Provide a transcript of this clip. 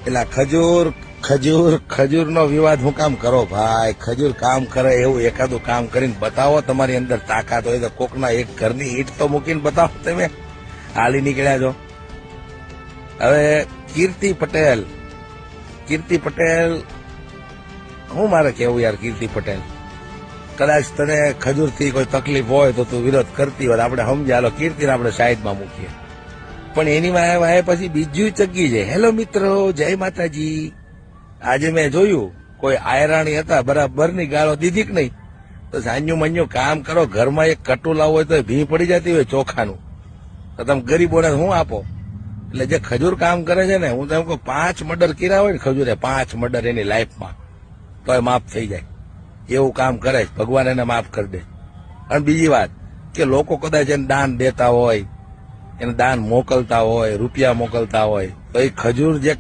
પેલા ખજૂર ખજૂર ખજૂર નો વિવાદ હું કામ કરો ભાઈ? ખજૂર કામ કરે એવું એકાદું કામ કરીને બતાવો. તમારી અંદર તાકાત હોય તો કોકના એક ઘરની ઈંટ તો મૂકીને બતાવો. તમે હાલી નીકળ્યા છો. હવે કીર્તિ પટેલ હું મારે કેવું યાર? કીર્તિ પટેલ કદાચ તને ખજૂરથી કોઈ તકલીફ હોય તો તું વિરોધ કરતી હોય, આપણે સમજી હાલો કીર્તિને આપણે સાઈડમાં મૂકીએ. પણ એની વાય પછી બીજું ચગી જાય. હેલો મિત્રો, જય માતાજી. આજે મેં જોયું કોઈ આયરાણી હતા, બરાબરની ગાળો દીધી કે નહીં? તો સાંજુ મંજુ કામ કરો, ઘરમાં એક કટુ લાવવું હોય તો ભી પડી જતી હોય ચોખાનું, તો તમે ગરીબોને શું આપો? એટલે જે ખજૂર કામ કરે છે ને, હું તો એમ કહું 5 મર્ડર કર્યા હોય ને ખજૂરે, 5 મર્ડર એની લાઈફમાં, તો એ માફ થઈ જાય. એવું કામ કરે છે, ભગવાન એને માફ કરી દે. અને બીજી વાત કે લોકો કદાચ એને દાન દેતા હોય, એને દાન મોકલતા હોય, રૂપિયા મોકલતા હોય, તો એ ખજૂર જે